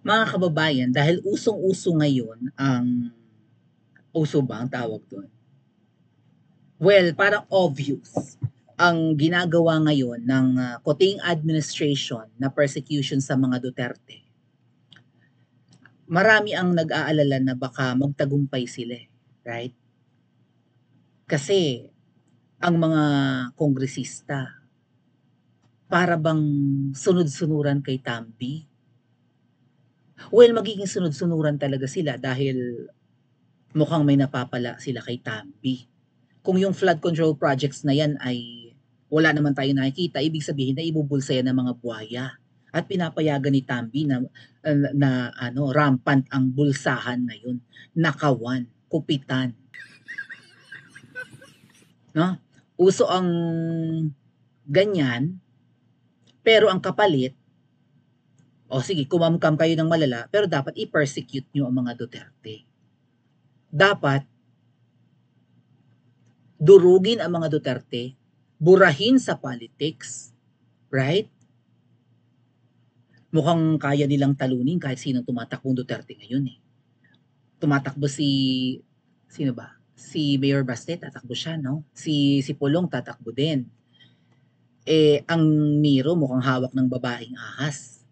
Mga kababayan, dahil usong-uso ngayon ang uso ba ang tawag doon? Well, parang obvious ang ginagawa ngayon ng Kuting administration na persecution sa mga Duterte. Marami ang nag-aalala na baka magtagumpay sila, right? Kasi ang mga kongresista para bang sunod-sunuran kay Tambi. Well, magiging sunod-sunuran talaga sila dahil mukhang may napapala sila kay Tambi. Kung yung flood control projects na yan ay wala naman tayo nakikita, ibig sabihin na ibubulsa yan ng mga buhaya. At pinapayagan ni Tambi na rampant ang bulsahan ngayon. Nakawan, kupitan. No? Uso ang ganyan, pero ang kapalit, sige, kumamkam kayo ng malala, pero dapat i-persecute nyo ang mga Duterte. Dapat durugin ang mga Duterte, burahin sa politics, right? Mukhang kaya nilang talunin kahit sinong tumatakbong Duterte ngayon eh. Tumatakbo sino ba? Si Mayor Baste, tatakbo siya, no? Si Pulong tatakbo din. Ang Miro mukhang hawak ng babaeng ahas.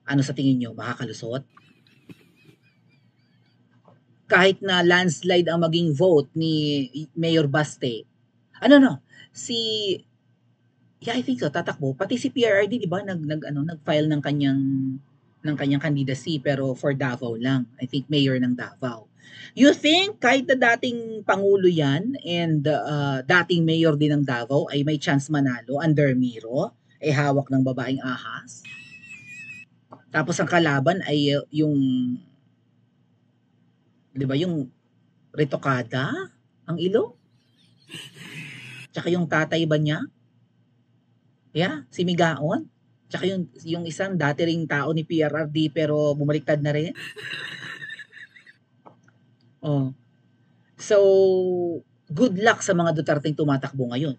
Ano sa tingin nyo? Makakalusot? Kahit na landslide ang maging vote ni Mayor Baste, I think so, tatakbo. Pati si PRRD, di ba, nag-file ng kanyang candidacy, pero for Davao lang. I think mayor ng Davao. You think kahit na dating pangulo yan and dating mayor din ng Davao ay may chance manalo under Miro, hawak ng babaeng ahas? Tapos ang kalaban ay yung, di ba, yung retokada ang ilong? Tsaka yung tatay ba niya? Yeah, si Migaon. Tsaka yung isang dati ring tao ni PRRD pero bumaliktad na rin. So, good luck sa mga Duterteng tumatakbo ngayon.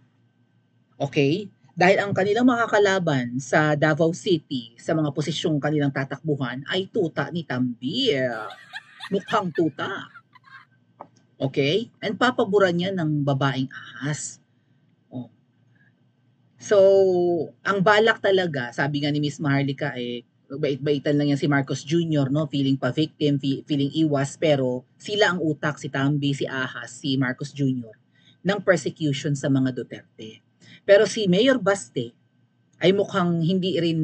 Okay? Dahil ang kanilang makakalaban sa Davao City, sa mga posisyong kanilang tatakbuhan, ay tuta ni Tambi. Mukhang tuta. Okay? And papaboran niya ng babaeng ahas. So, ang balak talaga, sabi nga ni Miss Maharlika, bait-baitan lang yan si Marcos Jr., no? Feeling pa victim, feeling iwas, pero sila ang utak, si Tambi, si Ahas, si Marcos Jr., ng persecution sa mga Duterte. Pero si Mayor Baste ay mukhang hindi rin,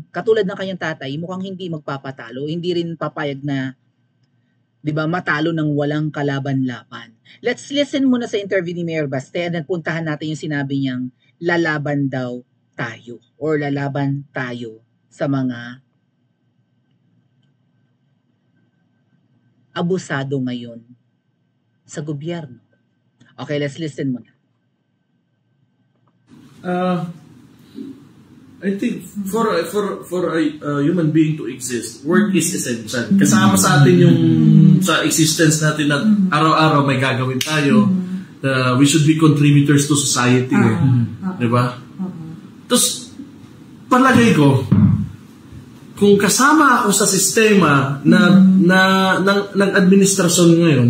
katulad ng kanyang tatay, mukhang hindi magpapatalo, hindi rin papayag na, di ba, matalo ng walang kalaban-laban. Let's listen muna sa interview ni Mayor Baste and then puntahan natin yung sinabi niyang lalaban daw tayo or lalaban tayo sa mga abusado ngayon sa gobyerno. Okay, let's listen muna. I think for a human being to exist, work is essential. Kasama sa atin yung sa existence natin na araw-araw may gagawin tayo. We should be contributors to society. Diba? Tapos, palagay ko, kung kasama ako sa sistema ng administrasyon ngayon,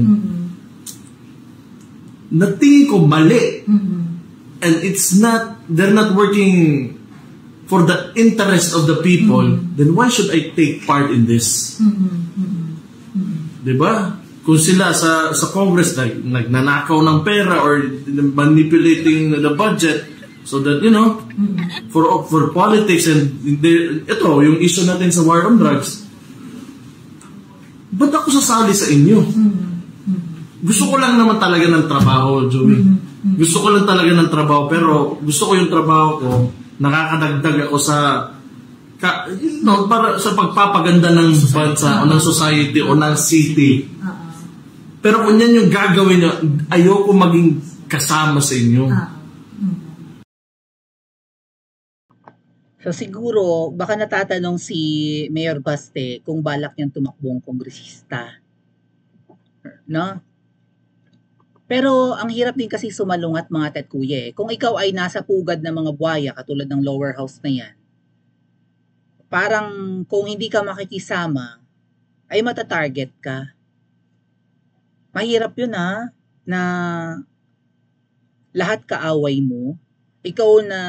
natingin ko mali. And they're not working for the interest of the people, then why should I take part in this? Diba? Kung sila sa Congress nagnanakaw ng pera or manipulating the budget so that, for politics and ito, yung issue natin sa war on drugs, ba't ako sasali sa inyo? Gusto ko lang naman talaga ng trabaho, Joey. Gusto ko lang talaga ng trabaho, pero gusto ko yung trabaho ko, nakakadagdag ako para sa pagpapaganda ng bansa o ng society o ng city. Pero kung yan yung gagawin nyo, ayoko maging kasama sa inyo. So siguro, baka natatanong si Mayor Baste kung balak niyang tumakbong kongresista. No? Pero ang hirap din kasi sumalungat mga tetkuya. Kung ikaw ay nasa pugad ng mga buhaya, katulad ng lower house na yan, parang kung hindi ka makikisama, ay matatarget ka. Mahirap yun na lahat kaaway mo, ikaw na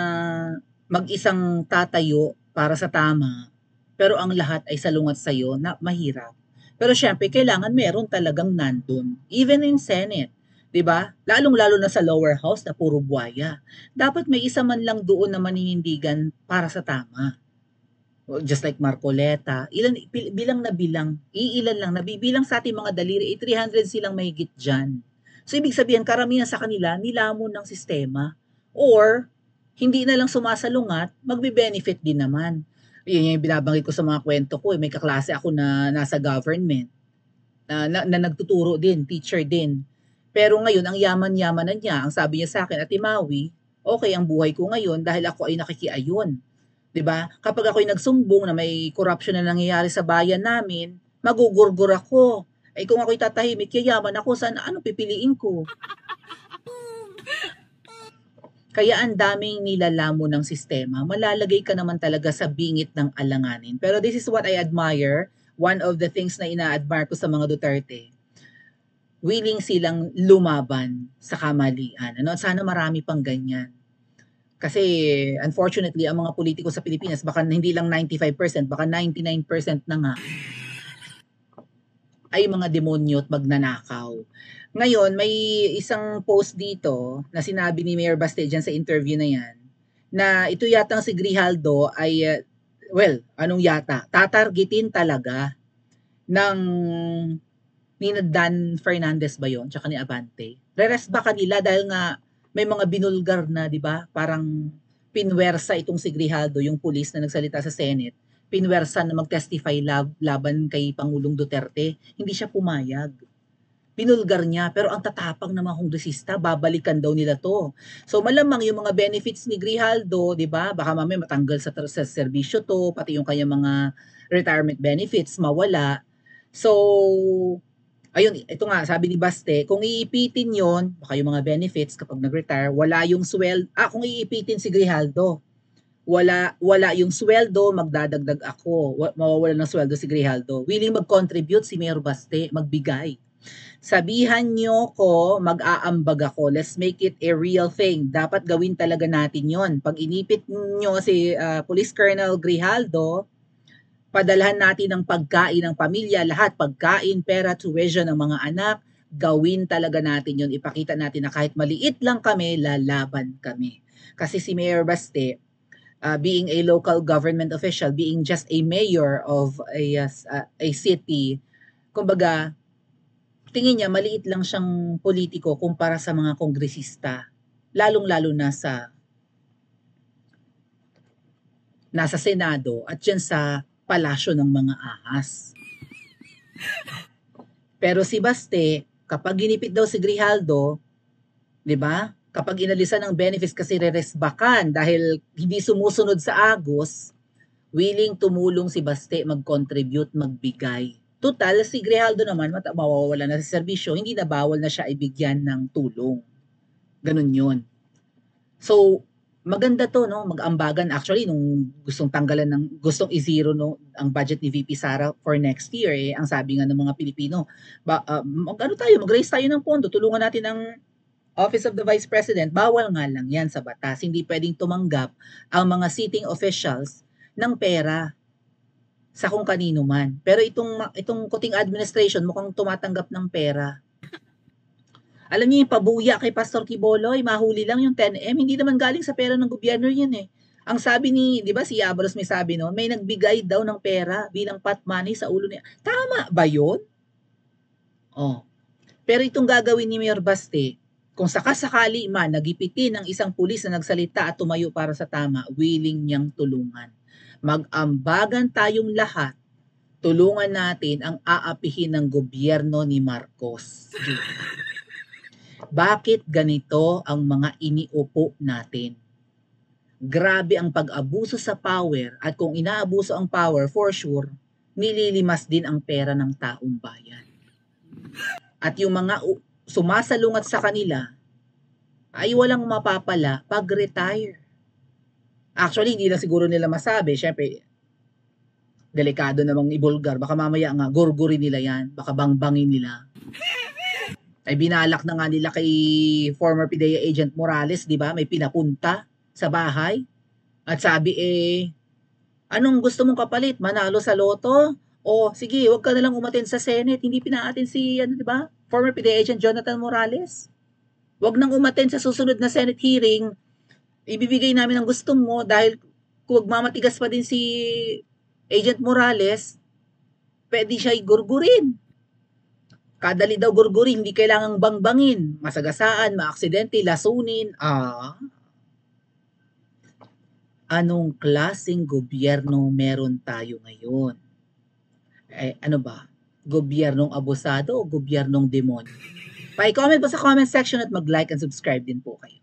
mag-isang tatayo para sa tama, pero ang lahat ay salungat sa'yo na mahirap. Pero syempre, kailangan meron talagang nandun. Even in Senate, 'di ba? Lalong-lalo na sa lower house na puro buwaya. Dapat may isa man lang doon na maninindigan para sa tama. Just like Marcoleta, bilang na bilang, iilan lang, nabibilang sa ating mga daliri, 300 silang mahigit dyan. So, ibig sabihin, karamihan sa kanila, nilamon ng sistema. Or, hindi na lang sumasalungat, magbe-benefit din naman. Yun yung binabanggit ko sa mga kwento ko. May kaklase ako na nasa government, na nagtuturo din, teacher din. Pero ngayon, ang yaman-yaman na niya, ang sabi niya sa akin, Ate Maui, okay ang buhay ko ngayon dahil ako ay nakikiayon. 'Di ba? Kapag ako'y nagsumbong na may corruption na nangyayari sa bayan namin, magugurgur ako. Eh kung ako'y tatahimik, yayaman ako, sana ano pipiliin ko? Kaya ang daming nilalamo ng sistema, malalagay ka naman talaga sa bingit ng alanganin. Pero this is what I admire, one of the things na ina-admire ko sa mga Duterte. Willing silang lumaban sa kamalian. Ano? Sana marami pang ganyan. Kasi unfortunately, ang mga politiko sa Pilipinas, baka hindi lang 95%, baka 99% na nga, ay mga demonyo at magnanakaw. Ngayon, may isang post dito na sinabi ni Mayor Baste dyan sa interview na yan, na ito yatang si Grijaldo ay, anong yata, tatargetin talaga ng ni Dan Fernandez ba yun, tsaka ni Abante. Re-rest ba kanila dahil nga may mga binulgar na, 'di ba? Parang pinwersa itong si Grijaldo, yung pulis na nagsalita sa Senate, pinwersa na mag-testify laban kay Pangulong Duterte. Hindi siya pumayag. Binulgar niya, pero ang tatapang ng mga kongresista, babalikan daw nila to. So malamang yung mga benefits ni Grijaldo, 'di ba? Baka mamaya matanggal sa serbisyo to, pati yung kanyang mga retirement benefits mawala. So ayun, ito nga, sabi ni Baste, kung iipitin yon, baka yung mga benefits kapag nag-retire, wala yung kung iipitin si Grijaldo, wala yung sweldo, magdadagdag ako, mawawala ng sweldo si Grijaldo. Willing mag-contribute si Mayor Baste, magbigay. Sabihan nyo ko, mag-aambag ako. Let's make it a real thing. Dapat gawin talaga natin yon. Pag inipit nyo si Police Colonel Grijaldo, padalhan natin ng pagkain ng pamilya, lahat, pagkain, pera, tuition ng mga anak, gawin talaga natin yun. Ipakita natin na kahit maliit lang kami, lalaban kami. Kasi si Mayor Baste, being a local government official, being just a mayor of a city, kumbaga, tingin niya maliit lang siyang politiko kumpara sa mga kongresista, lalong-lalo na nasa Senado at yan sa palasyo ng mga ahas. Pero si Baste, kapag ginipit daw si Grijaldo, 'di ba? Kapag inalisan ng benefits kasi re-resbakan dahil hindi sumusunod sa agos, willing tumulong si Baste, mag-contribute, magbigay. Total, si Grijaldo naman mawawala na sa serbisyo, hindi na bawal na siya ibigyan ng tulong. Ganun yun. So, maganda to, no? Mag-ambagan. Actually, nung gustong i-zero ang budget ni VP Sara for next year, ang sabi nga ng mga Pilipino, mag-raise tayo ng pondo, tulungan natin ang Office of the Vice President. Bawal nga lang yan sa batas. Hindi pwedeng tumanggap ang mga sitting officials ng pera sa kung kanino man. Pero itong kuting administration mukhang tumatanggap ng pera. Alam niyo yung pabuya kay Pastor Quiboloy, mahuli lang yung 10M, hindi naman galing sa pera ng gobyerno yun eh. Ang sabi ni, di ba si Abalos may sabi no, may nagbigay daw ng pera bilang pot money sa ulo niya. Tama ba yun? Oh. Pero itong gagawin ni Mayor Baste, kung sakasakali man nagipitin ng isang pulis na nagsalita at tumayo para sa tama, willing niyang tulungan. Mag-ambagan tayong lahat, tulungan natin ang aapihin ng gobyerno ni Marcos. Bakit ganito ang mga iniupo natin? Grabe ang pag-abuso sa power at kung inaabuso ang power, for sure, nililimas din ang pera ng taong bayan. At yung mga sumasalungat sa kanila ay walang mapapala pag-retire. Actually, hindi na siguro nila masabi. Siyempre, Delikado namang ibulgar. Baka mamaya nga, gurgurin nila yan. Baka bangbangin nila. Ay binalak na nga nila kay former PIDEA agent Morales, di ba? May pinapunta sa bahay. At sabi anong gusto mong kapalit? Manalo sa loto? O sige, wag ka na lang umaten sa Senate. Hindi pinaatin si, di ba? Former PIDEA agent Jonathan Morales. Wag nang umaten sa susunod na Senate hearing. Ibibigay namin ang gusto mo dahil kung mamatigas pa din si Agent Morales, pwede siya igurgurin. Kadali daw gurgurin, hindi kailangang bangbangin, masagasaan, maaksidente, lasunin. Anong klaseng gobyerno meron tayo ngayon? Ano ba? Gobyernong abusado o gobyernong demonyo? Pa-comment po sa comment section at mag-like and subscribe din po kayo.